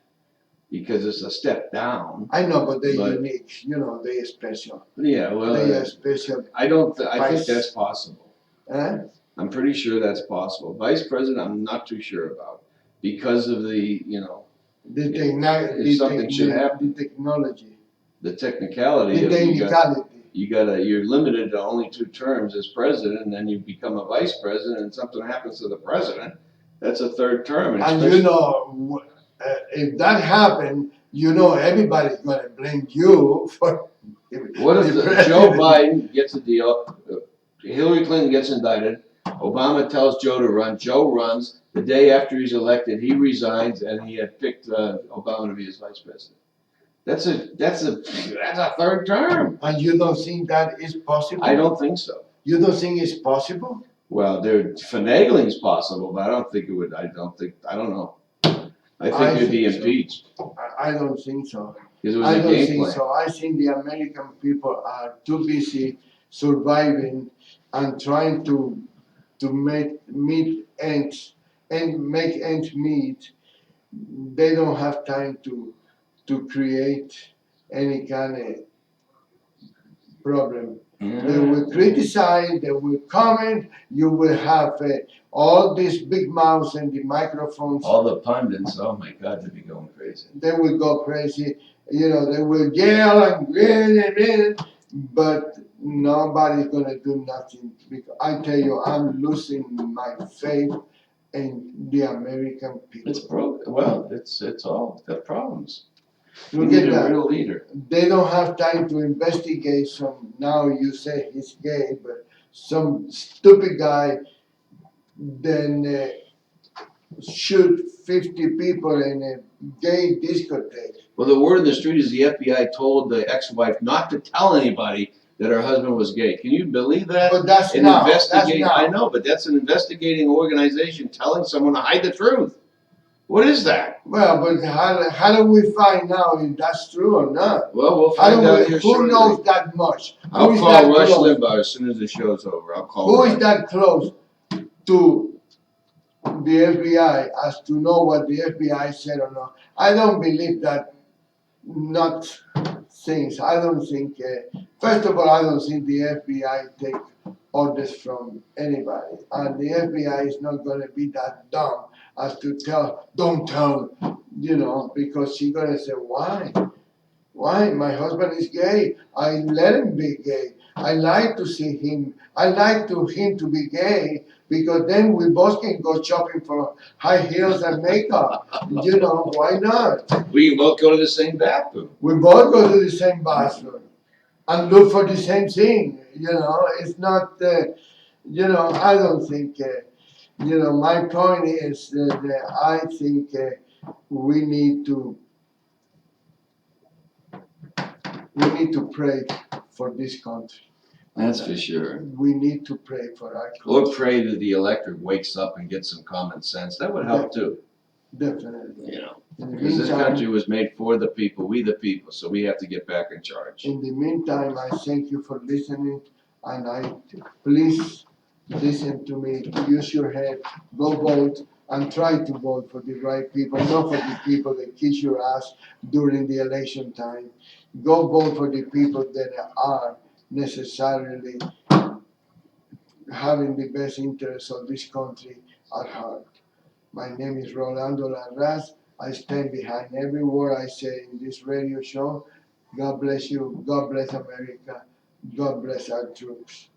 because it's a step down. I know, but they're unique. They're special. Yeah, well, they are special. I think that's possible. Huh? I'm pretty sure that's possible. Vice president, I'm not too sure about, because of the if something should happen, the technology, the technicality, the technicality. You're limited to only 2 terms as president, and then you become a vice president, and something happens to the president, that's a 3rd term. And if that happened, everybody's going to blame you for. What if Joe Biden gets a deal, Hillary Clinton gets indicted, Obama tells Joe to run. Joe runs. The day after he's elected, he resigns, and he had picked Obama to be his vice president. That's a third term. And you don't think that is possible? I don't think so. You don't think it's possible? Well, finagling is possible, but I don't think it would. I don't know. I think he'd be impeached. I don't think so. Because it was I a don't game think plan. so. I think the American people are too busy surviving and trying to make ends meet. They don't have time to create any kind of problem. They will criticize, they will comment, you will have all these big mouths and the microphones. All the pundits, oh my God, they'd be going crazy. They will go crazy, you know, they will yell and but nobody's gonna do nothing. Because I tell you, I'm losing my faith in the American people. It's broke. Well, it's all got problems. We Look need at a that. real leader. They don't have time to investigate some, now you say he's gay, but some stupid guy then shoot 50 people in a gay discotheque. Well, the word in the street is the FBI told the ex-wife not to tell anybody that her husband was gay. Can you believe that? But that's now. I know, but that's an investigating organization telling someone to hide the truth. What is that? Well, but how do we find out if that's true or not? Well, we'll find out here Who shortly. knows that much? I'll call Rush Limbaugh as soon as the show's over. I'll call Who Rush. is that close to the FBI as to know what the FBI said or not? I don't believe that. Not things. I don't think. First of all, I don't think the FBI take orders from anybody, and the FBI is not going to be that dumb as to don't tell, you know, because she's going to say, why? Why? My husband is gay. I let him be gay. I like to see him. I like him to be gay because then we both can go shopping for high heels and makeup. You know, why not? We can both go to the same bathroom. We both go to the same bathroom and look for the same thing. You know, it's not, you know, I don't think, you know, my point is that I think we need to pray for this country. That's for sure. We need to pray for our country. Or pray that the electorate wakes up and gets some common sense. That would help too. Definitely. You know, In the because this meantime- country was made for the people, we the people, so we have to get back in charge. In the meantime, I thank you for listening, and please listen to me. Use your head, go vote, and try to vote for the right people, not for the people that kiss your ass during the election time. Go vote for the people that are necessarily having the best interests of this country at heart. My name is Rolando Larraz. I stand behind every word I say in this radio show. God bless you. God bless America. God bless our troops.